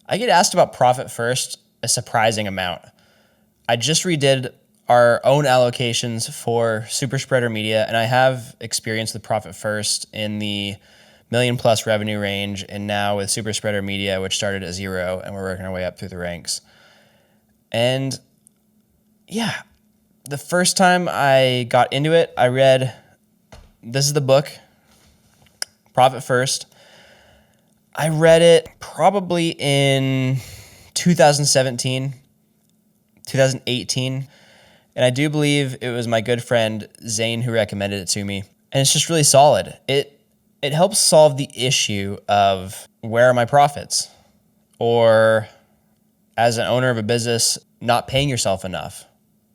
I get asked about profit first a surprising amount. I just redid our own allocations for Super Spreader Media, and I have experience with profit first in the million plus revenue range, and now with Super Spreader Media, which started at 0, and we're working our way up through the ranks. And yeah, the first time I got into it, I read, this is the book, Profit First. I read it probably in 2017, 2018. And I do believe it was my good friend Zane who recommended it to me. And it's just really solid. It helps solve the issue of where are my profits? Or as an owner of a business, not paying yourself enough,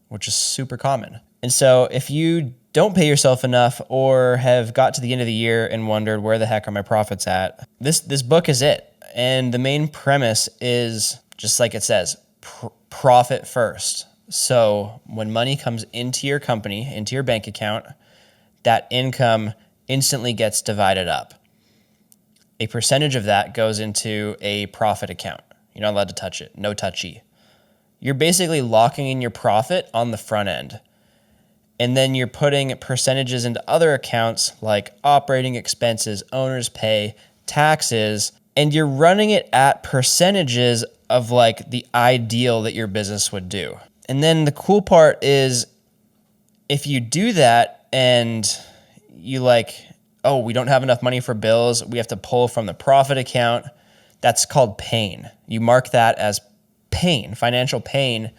which is super common. And so if you don't pay yourself enough or have got to the end of the year and wondered where the heck are my profits at, this book is it. And the main premise is, just like it says, profit first. So when money comes into your company, into your bank account, that income instantly gets divided up. A percentage of that goes into a profit account. You're not allowed to touch it. No touchy. You're basically locking in your profit on the front end. And then you're putting percentages into other accounts like operating expenses, owner's pay, taxes, and you're running it at percentages of like the ideal that your business would do. And then the cool part is if you do that and you like, oh, we don't have enough money for bills, we have to pull from the profit account, that's called pain. You mark that as pain, financial pain,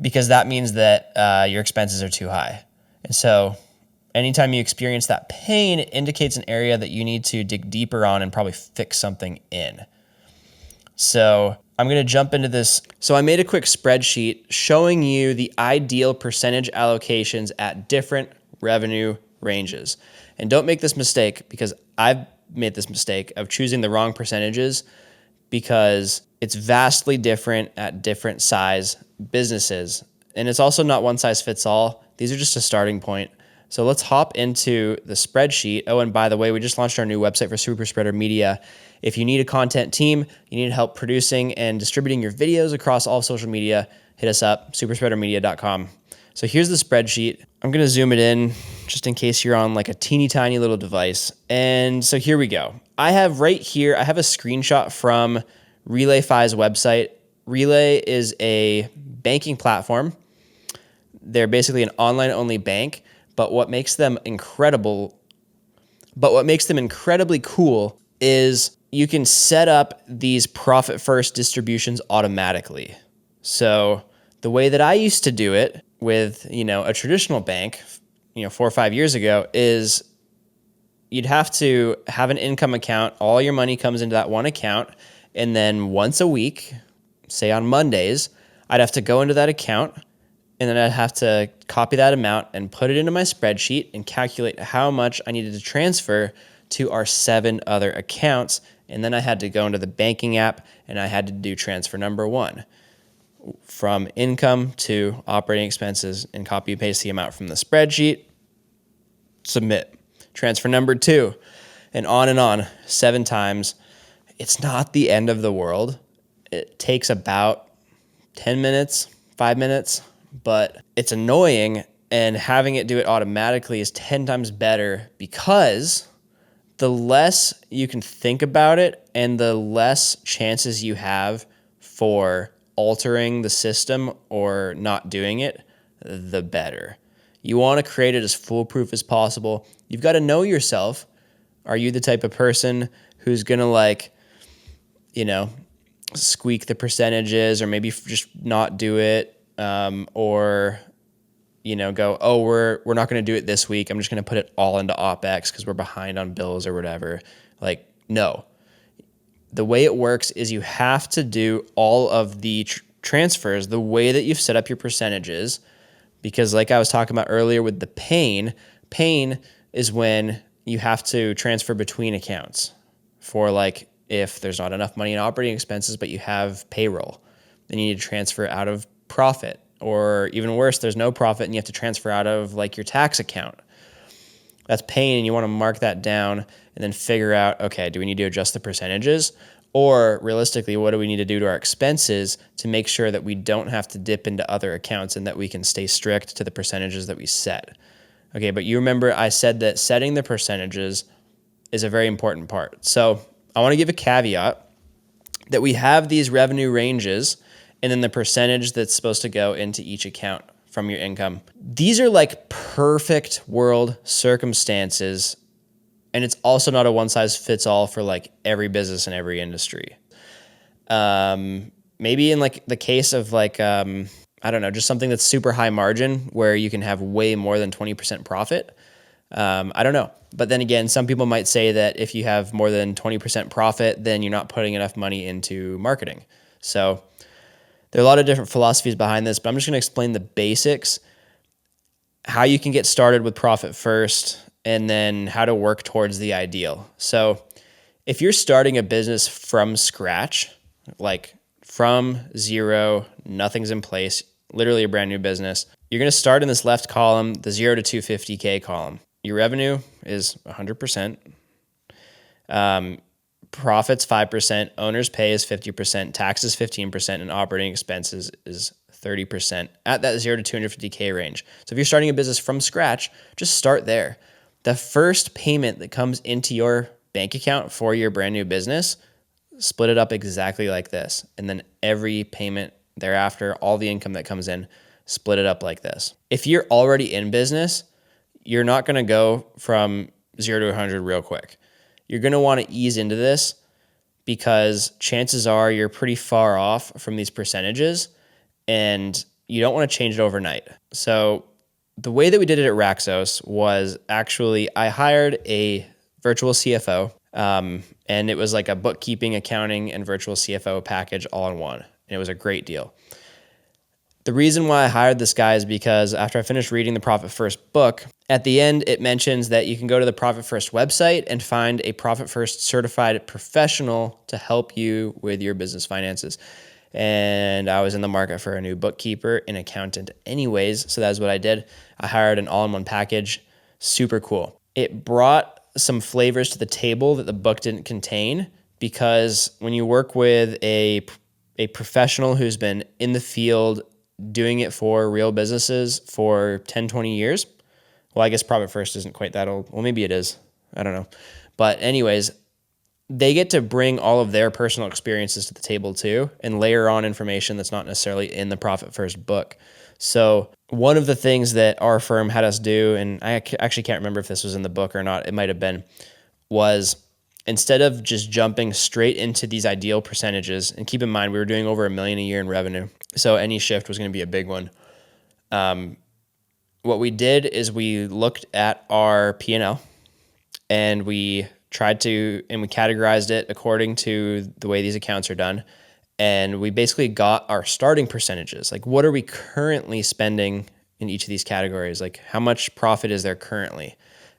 because that means that your expenses are too high. And so anytime you experience that pain, it indicates an area that you need to dig deeper on and probably fix something in. So I'm going to jump into this. So I made a quick spreadsheet showing you the ideal percentage allocations at different revenue ranges. And don't make this mistake, because I've made this mistake of choosing the wrong percentages, because it's vastly different at different size businesses. And it's also not one size fits all. These are just a starting point. So let's hop into the spreadsheet. Oh, and by the way, we just launched our new website for Super Spreader Media. If you need a content team, you need help producing and distributing your videos across all social media, hit us up, superspreadermedia.com. So here's the spreadsheet. I'm going to zoom it in just in case you're on like a teeny tiny little device. And so here we go. I have right here, I have a screenshot from RelayFi's website. Relay is a banking platform. They're basically an online only bank, but what makes them incredibly cool is you can set up these profit first distributions automatically. So the way that I used to do it with, a traditional bank, 4 or 5 years ago, is you'd have to have an income account. All your money comes into that one account. And then once a week, say on Mondays, I'd have to go into that account, and then I'd have to copy that amount and put it into my spreadsheet and calculate how much I needed to transfer to our 7 other accounts. And then I had to go into the banking app and I had to do transfer number 1 from income to operating expenses and copy and paste the amount from the spreadsheet, submit. Transfer number 2, and on 7 times. It's not the end of the world. It takes about 10 minutes, 5 minutes, but it's annoying, and having it do it automatically is 10 times better, because the less you can think about it and the less chances you have for altering the system or not doing it, the better. You want to create it as foolproof as possible. You've got to know yourself. Are you the type of person who's going to squeak the percentages, or maybe just not do it, or go, oh, we're not going to do it this week, I'm just going to put it all into OpEx because we're behind on bills or whatever. No. The way it works is you have to do all of the transfers the way that you've set up your percentages, because like I was talking about earlier with the pain is when you have to transfer between accounts for if there's not enough money in operating expenses, but you have payroll, then you need to transfer out of profit, or even worse, there's no profit and you have to transfer out of your tax account. That's pain, and you want to mark that down and then figure out, okay, do we need to adjust the percentages, Or realistically, what do we need to do to our expenses to make sure that we don't have to dip into other accounts and that we can stay strict to the percentages that we set? Okay, but you remember I said that setting the percentages is a very important part. So I want to give a caveat that we have these revenue ranges and then the percentage that's supposed to go into each account from your income. These are like perfect world circumstances, and it's also not a one size fits all for like every business in every industry. Maybe in like the case of like, I don't know, just something that's super high margin where you can have way more than 20% profit. I don't know. But then again, some people might say that if you have more than 20% profit, then you're not putting enough money into marketing. So there are a lot of different philosophies behind this, but I'm just going to explain the basics, how you can get started with profit first, and then how to work towards the ideal. So if you're starting a business from scratch, like from zero, nothing's in place, literally a brand new business, you're going to start in this left column, the 0 to 250K column. Your revenue is 100%. Profits 5%, owner's pay is 50%, taxes 15%, and operating expenses is 30% at that 0 to 250K range. So if you're starting a business from scratch, just start there. The first payment that comes into your bank account for your brand new business, split it up exactly like this. And then every payment thereafter, all the income that comes in, split it up like this. If you're already in business, you're not going to go from 0 to 100 real quick. You're going to want to ease into this because chances are you're pretty far off from these percentages and you don't want to change it overnight. So the way that we did it at Raxos was actually I hired a virtual CFO, and it was like a bookkeeping, accounting, and virtual CFO package all in one. And it was a great deal. The reason why I hired this guy is because after I finished reading the Profit First book, at the end, it mentions that you can go to the Profit First website and find a Profit First certified professional to help you with your business finances. And I was in the market for a new bookkeeper and accountant anyways, so that's what I did. I hired an all-in-one package. Super cool. It brought some flavors to the table that the book didn't contain, because when you work with a professional who's been in the field doing it for real businesses for 10, 20 years, well, I guess Profit First isn't quite that old. Well, maybe it is. I don't know. But anyways, they get to bring all of their personal experiences to the table too and layer on information that's not necessarily in the Profit First book. So one of the things that our firm had us do, and I actually can't remember if this was in the book or not, it might have been, was instead of just jumping straight into these ideal percentages, and keep in mind, we were doing over $1 million a year in revenue, so any shift was going to be a big one. What we did is we looked at our P&L and we categorized it according to the way these accounts are done. And we basically got our starting percentages. Like, what are we currently spending in each of these categories? Like, how much profit is there currently?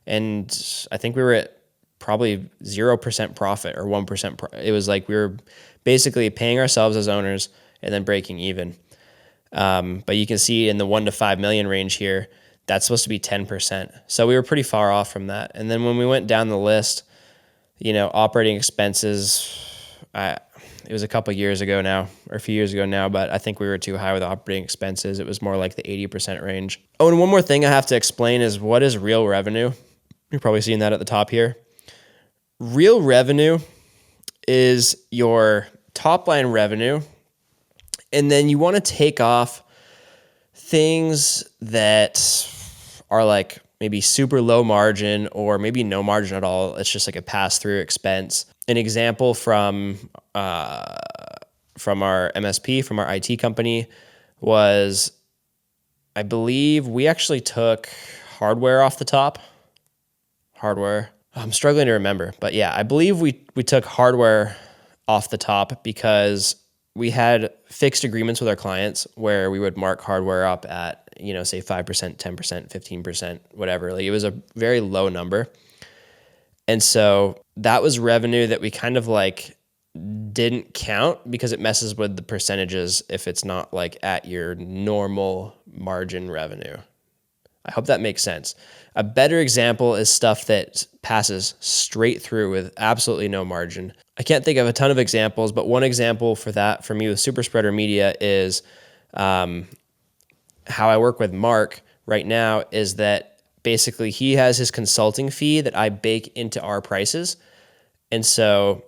And I think we were at probably 0% profit or 1%. It was like we were basically paying ourselves as owners and then breaking even. But you can see in the 1 to 5 million range here, that's supposed to be 10%. So we were pretty far off from that. And then when we went down the list, operating expenses, it was a couple years ago now, or a few years ago now, but I think we were too high with operating expenses. It was more like the 80% range. Oh, and one more thing I have to explain is what is real revenue? You're probably seeing that at the top here. Real revenue is your top line revenue, and then you want to take off things that are like maybe super low margin or maybe no margin at all. It's just like a pass-through expense. An example from our MSP, from our IT company, was, I believe we actually took hardware off the top. Hardware. I'm struggling to remember, but yeah, I believe we took hardware off the top because we had fixed agreements with our clients where we would mark hardware up at, say 5%, 10%, 15%, whatever. Like, it was a very low number. And so that was revenue that we kind of like didn't count because it messes with the percentages if it's not like at your normal margin revenue. I hope that makes sense. A better example is stuff that passes straight through with absolutely no margin. I can't think of a ton of examples, but one example for that for me with Super Spreader Media is how I work with Mark right now is that basically he has his consulting fee that I bake into our prices. And so,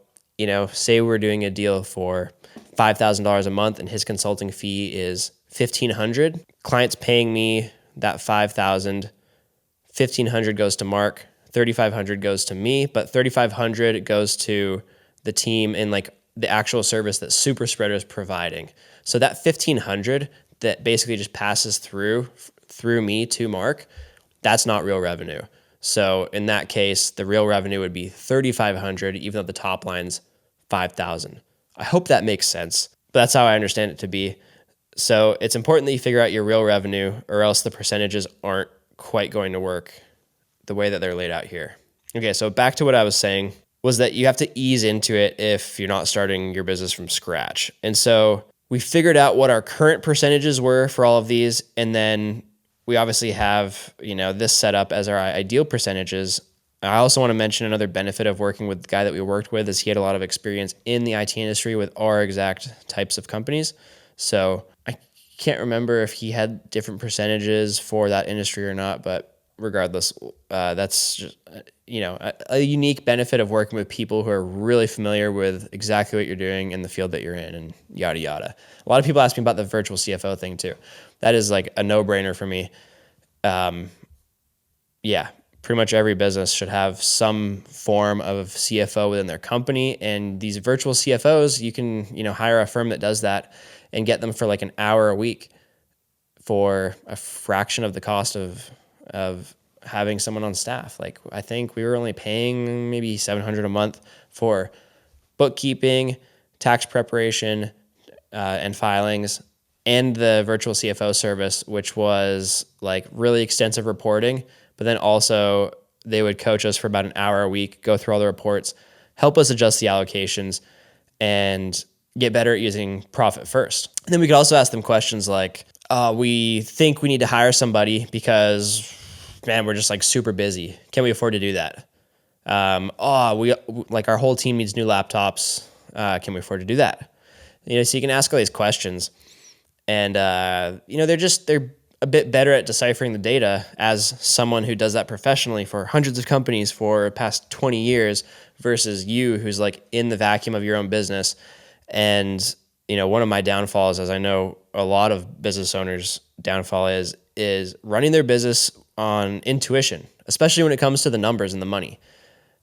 say we're doing a deal for $5,000 a month and his consulting fee is $1,500. Client's paying me that $5,000. $1,500 goes to Mark. $3,500 goes to me, but $3,500 goes to the team in like the actual service that Super Spreader is providing. So that $1,500 that basically just passes through me to Mark, that's not real revenue. So in that case, the real revenue would be $3,500, even though the top line's $5,000. I hope that makes sense, but that's how I understand it to be. So it's important that you figure out your real revenue, or else the percentages aren't quite going to work the way that they're laid out here. Okay, so back to what I was saying was that you have to ease into it if you're not starting your business from scratch. And so we figured out what our current percentages were for all of these, and then we obviously have, this set up as our ideal percentages. I also want to mention another benefit of working with the guy that we worked with is he had a lot of experience in the IT industry with our exact types of companies. So I can't remember if he had different percentages for that industry or not, but regardless, that's just, a unique benefit of working with people who are really familiar with exactly what you're doing in the field that you're in, and yada, yada. A lot of people ask me about the virtual CFO thing too. That is like a no-brainer for me. Pretty much every business should have some form of CFO within their company. And these virtual CFOs, you can, hire a firm that does that and get them for like an hour a week for a fraction of the cost of having someone on staff. Like I think we were only paying maybe $700 a month for bookkeeping, tax preparation, and filings, and the virtual CFO service, which was like really extensive reporting. But then also they would coach us for about an hour a week, go through all the reports, help us adjust the allocations, and get better at using profit first. And then we could also ask them questions like, we think we need to hire somebody because, man, we're just like super busy. Can we afford to do that? We like our whole team needs new laptops. Can we afford to do that? So you can ask all these questions, and they're a bit better at deciphering the data as someone who does that professionally for hundreds of companies for the past 20 years versus you who's like in the vacuum of your own business. And, one of my downfalls, as I know a lot of business owners' downfall is running their business on intuition, especially when it comes to the numbers and the money.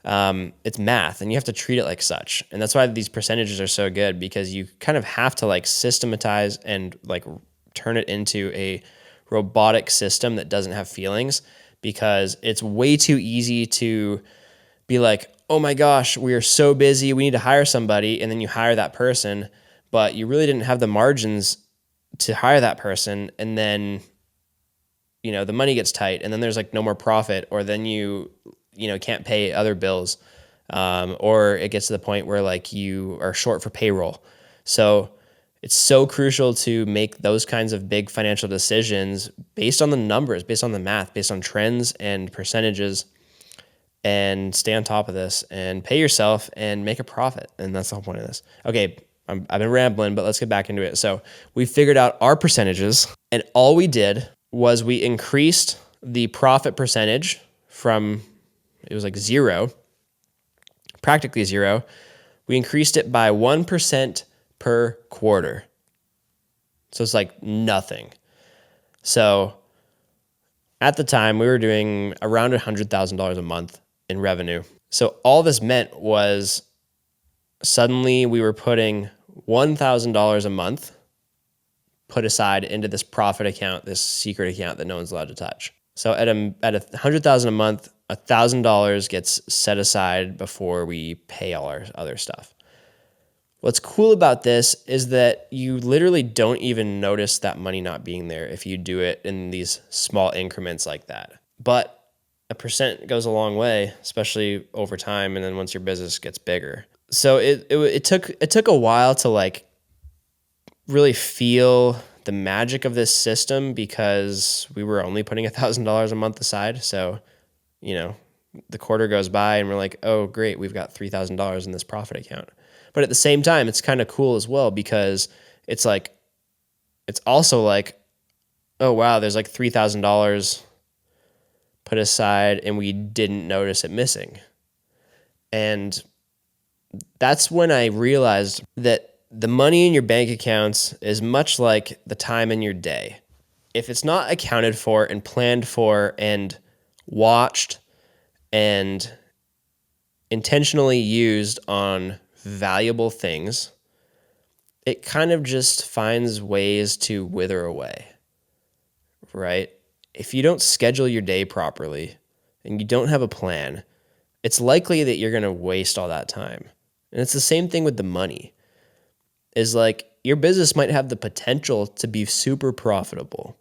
It's math, and you have to treat it like such. And that's why these percentages are so good, because you kind of have to like systematize and like turn it into a robotic system that doesn't have feelings, because it's way too easy to be like, oh my gosh, we are so busy, we need to hire somebody. And then you hire that person, but you really didn't have the margins to hire that person. And then, the money gets tight, and then there's like no more profit, or then you can't pay other bills. Or it gets to the point where like you are short for payroll. So it's so crucial to make those kinds of big financial decisions based on the numbers, based on the math, based on trends and percentages, and stay on top of this and pay yourself and make a profit. And that's the whole point of this. Okay, I've been rambling, but let's get back into it. So we figured out our percentages, and all we did was we increased the profit percentage from, it was like zero, practically zero. We increased it by 1% per quarter. So it's like nothing. So at the time we were doing around $100,000 a month in revenue. So all this meant was suddenly we were putting $1,000 a month put aside into this profit account, this secret account that no one's allowed to touch. So at $100,000 a month, $1,000 gets set aside before we pay all our other stuff. What's cool about this is that you literally don't even notice that money not being there if you do it in these small increments like that. But a percent goes a long way, especially over time, and then once your business gets bigger. So it took a while to like really feel the magic of this system, because we were only putting $1,000 a month aside. So, the quarter goes by and we're like, oh, great, we've got $3,000 in this profit account. But at the same time, it's kind of cool as well because it's like, it's also like, oh, wow, there's like $3,000 put aside and we didn't notice it missing. And that's when I realized that the money in your bank accounts is much like the time in your day. If it's not accounted for and planned for and watched and intentionally used on valuable things, it kind of just finds ways to wither away, right? If you don't schedule your day properly and you don't have a plan, it's likely that you're going to waste all that time. And it's the same thing with the money. Is like your business might have the potential to be super profitable,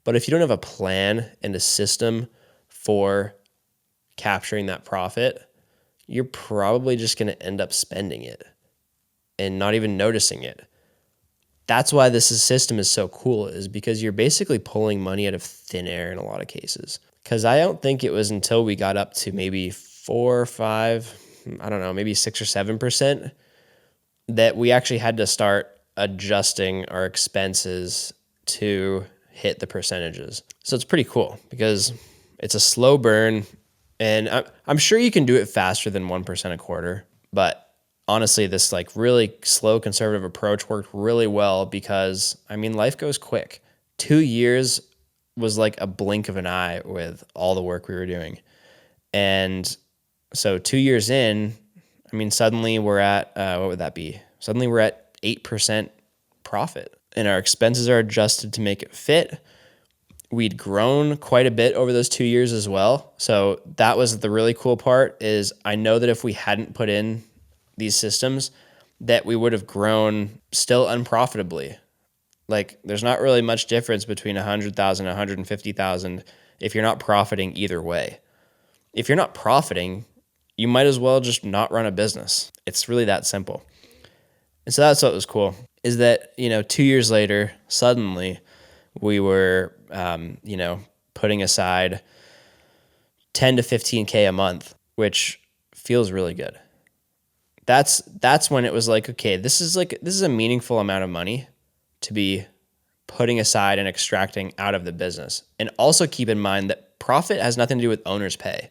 but if you don't have a plan and a system for capturing that profit, you're probably just going to end up spending it and not even noticing it. That's why this system is so cool, is because you're basically pulling money out of thin air in a lot of cases. Because I don't think it was until we got up to maybe 4 or 5, I don't know, maybe 6 or 7% that we actually had to start adjusting our expenses to hit the percentages. So it's pretty cool because it's a slow burn, and I'm sure you can do it faster than 1% a quarter, but honestly, this like really slow conservative approach worked really well because, I mean, life goes quick. 2 years was like a blink of an eye with all the work we were doing. And so 2 years in, I mean, suddenly we're at, what would that be? Suddenly we're at 8% profit and our expenses are adjusted to make it fit. We'd grown quite a bit over those 2 years as well. So that was the really cool part, is I know that if we hadn't put in these systems, that we would have grown still unprofitably. Like there's not really much difference between 100,000 and 150,000 if you're not profiting either way. If you're not profiting, you might as well just not run a business. It's really that simple. And so that's what was cool, is that, 2 years later, suddenly we were, putting aside 10 to 15K a month, which feels really good. That's when it was like, okay, this is a meaningful amount of money to be putting aside and extracting out of the business. And also keep in mind that profit has nothing to do with owner's pay.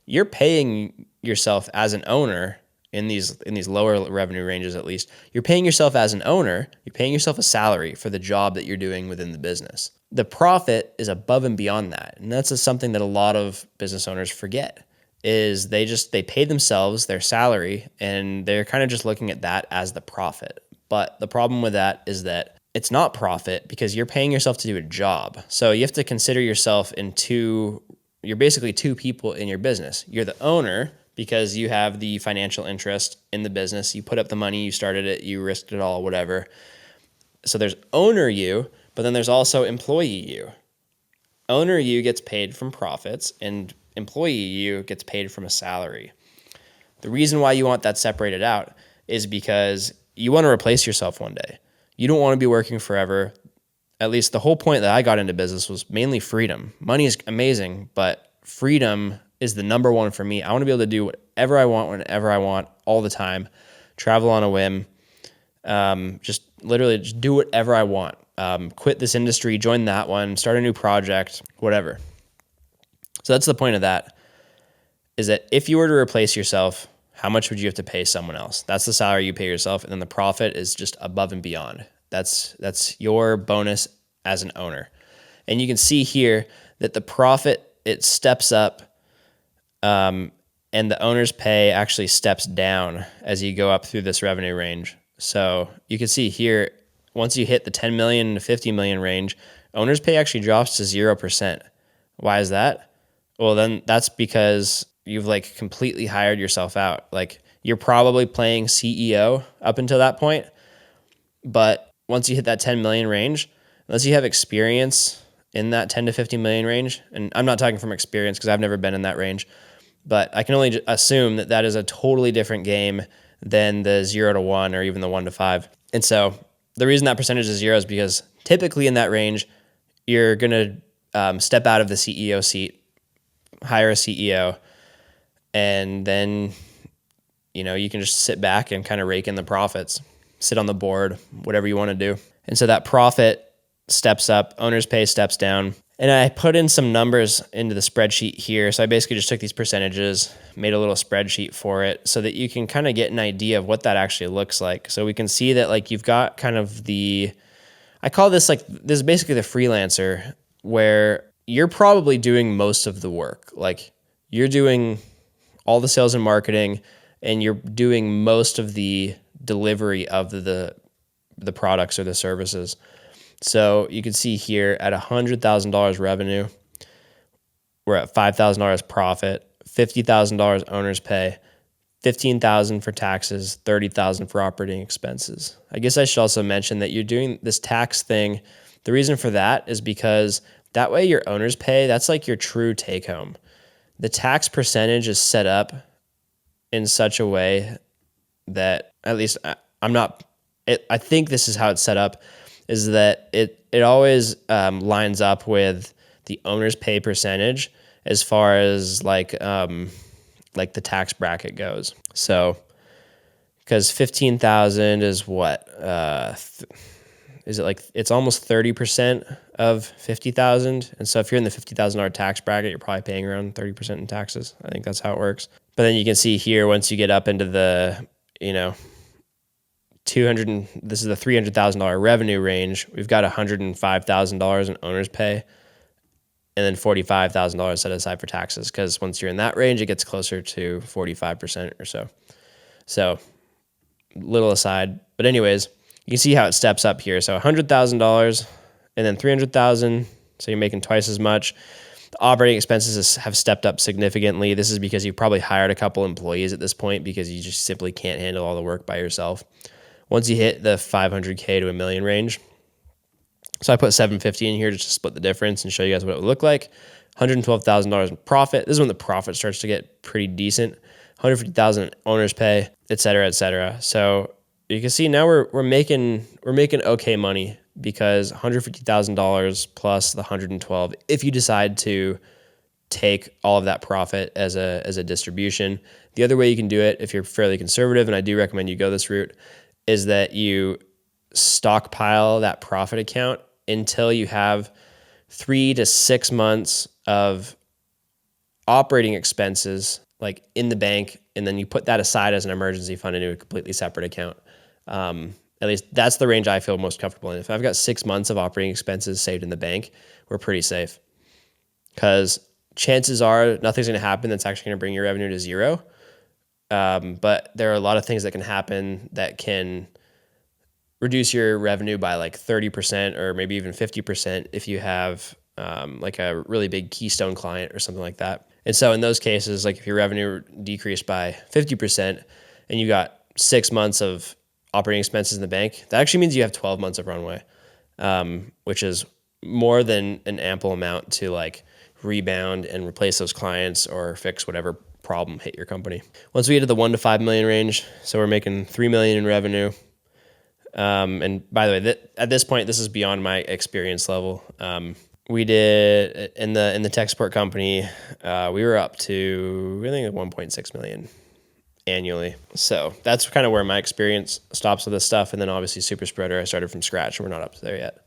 You're paying yourself as an owner in these lower revenue ranges, at least. You're paying yourself as an owner. You're paying yourself a salary for the job that you're doing within the business. The profit is above and beyond that. And that's just something that a lot of business owners forget, is they pay themselves their salary and they're kind of just looking at that as the profit. But the problem with that is that it's not profit because you're paying yourself to do a job. So you have to consider yourself you're basically two people in your business. You're the owner because you have the financial interest in the business. You put up the money, you started it, you risked it all, whatever. So there's owner you, but then there's also employee you. Owner you gets paid from profits and employee you gets paid from a salary. The reason why you want that separated out is because you want to replace yourself one day. You don't want to be working forever. At least the whole point that I got into business was mainly freedom. Money is amazing, but freedom is the number one for me. I want to be able to do whatever I want, whenever I want, all the time, travel on a whim, just do whatever I want. Quit this industry, join that one, start a new project, whatever. So that's the point of that, is that if you were to replace yourself, how much would you have to pay someone else? That's the salary you pay yourself, and then the profit is just above and beyond. That's your bonus as an owner. And you can see here that the profit, it steps up, and the owner's pay actually steps down as you go up through this revenue range. So you can see here, once you hit the 10 million to 50 million range, owner's pay actually drops to 0%. Why is that? Well, then that's because you've like completely hired yourself out. Like you're probably playing CEO up until that point, but once you hit that 10 million range, unless you have experience in that 10 to 50 million range, and I'm not talking from experience because I've never been in that range, but I can only assume that that is a totally different game than the 0 to 1 or even the 1 to 5. And so the reason that percentage is 0 is because typically in that range, you're going to step out of the CEO seat, hire a CEO, and then you can just sit back and kind of rake in the profits, sit on the board, whatever you want to do. And so that profit steps up, owner's pay steps down. And I put in some numbers into the spreadsheet here. So I basically just took these percentages, made a little spreadsheet for it so that you can kind of get an idea of what that actually looks like. So we can see that like you've got kind of I call this like, this is basically the freelancer where you're probably doing most of the work. Like you're doing all the sales and marketing and you're doing most of the delivery of the products or the services. So you can see here at $100,000 revenue, we're at $5,000 profit, $50,000 owner's pay, $15,000 for taxes, $30,000 for operating expenses. I guess I should also mention that you're doing this tax thing. The reason for that is because that way your owner's pay, that's like your true take home. The tax percentage is set up in such a way that, at least I think this is how it's set up, is that it always lines up with the owner's pay percentage as far as like the tax bracket goes. So, because 15,000 is what? Is it like, it's almost 30% of 50,000? And so if you're in the $50,000 tax bracket, you're probably paying around 30% in taxes. I think that's how it works. But then you can see here, once you get up into the, this is the $300,000 revenue range. We've got $105,000 in owner's pay and then $45,000 set aside for taxes. Because once you're in that range, it gets closer to 45% or so. So little aside, but anyways, you can see how it steps up here. So $100,000 and then $300,000. So you're making twice as much. The operating expenses have stepped up significantly. This is because you probably hired a couple employees at this point because you just simply can't handle all the work by yourself. Once you hit the 500K to $1 million range, so I put 750 in here just to split the difference and show you guys what it would look like. $112,000 in profit. This is when the profit starts to get pretty decent. $150,000 in owner's pay, et cetera, et cetera. So you can see now we're making okay money because $150,000 plus the 112. If you decide to take all of that profit as a distribution, the other way you can do it, if you're fairly conservative, and I do recommend you go this route, is that you stockpile that profit account until you have 3 to 6 months of operating expenses like in the bank, and then you put that aside as an emergency fund into a completely separate account. At least that's the range I feel most comfortable in. If I've got 6 months of operating expenses saved in the bank, we're pretty safe because chances are nothing's going to happen that's actually going to bring your revenue to zero. But there are a lot of things that can happen that can reduce your revenue by like 30% or maybe even 50% if you have like a really big keystone client or something like that. And so in those cases, like if your revenue decreased by 50% and you got 6 months of operating expenses in the bank, that actually means you have 12 months of runway, which is more than an ample amount to like rebound and replace those clients or fix whatever problem hit your company. Once we get to the 1 to 5 million range, so we're making 3 million in revenue. And by the way, at this point, this is beyond my experience level. We did in the tech support company, we were up to, I think, 1.6 million annually. So that's kind of where my experience stops with this stuff. And then obviously Super Spreader, I started from scratch and we're not up to there yet.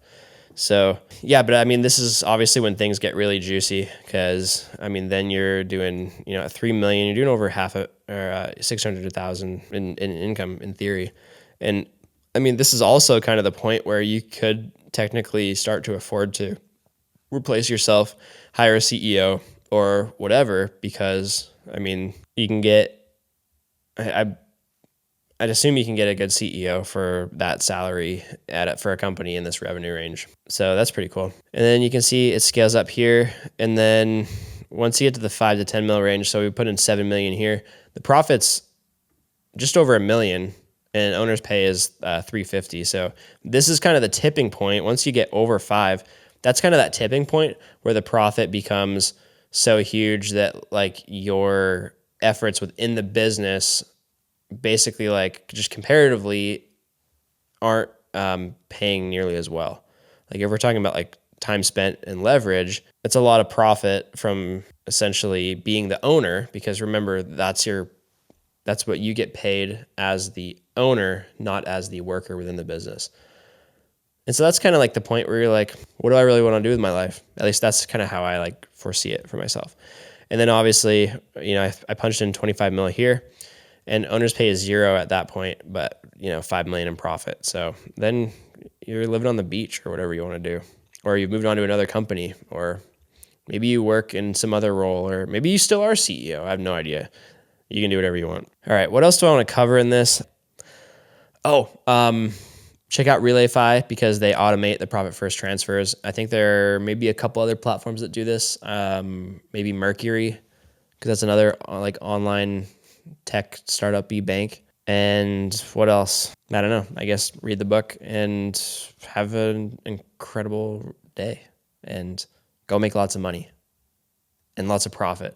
So yeah, but I mean, this is obviously when things get really juicy because I mean, then you're doing, at 3 million, you're doing over half or 600,000 in income in theory. And I mean, this is also kind of the point where you could technically start to afford to replace yourself, hire a CEO or whatever, because I mean, you can get, I'd assume you can get a good CEO for that salary for a company in this revenue range. So that's pretty cool. And then you can see it scales up here. And then once you get to the 5 to 10 mil range, so we put in 7 million here, the profit's just over $1 million and owner's pay is 350. So this is kind of the tipping point. Once you get over 5, that's kind of that tipping point where the profit becomes so huge that like your efforts within the business basically like just comparatively aren't paying nearly as well. Like if we're talking about like time spent and leverage, it's a lot of profit from essentially being the owner, because remember, that's your That's what you get paid as the owner, not as the worker within the business. And so that's kind of like the point where you're like, what do I really want to do with my life? At least that's kind of how I like foresee it for myself. And then obviously, I punched in 25 mil here, and owner's pay is 0 at that point, but 5 million in profit. So then you're living on the beach or whatever you want to do, or you've moved on to another company, or maybe you work in some other role, or maybe you still are CEO. I have no idea. You can do whatever you want. All right. What else do I want to cover in this? Check out RelayFi because they automate the profit first transfers. I think there may be a couple other platforms that do this. Maybe Mercury, because that's another like online tech startup-y bank. And what else? I don't know. I guess read the book and have an incredible day and go make lots of money and lots of profit.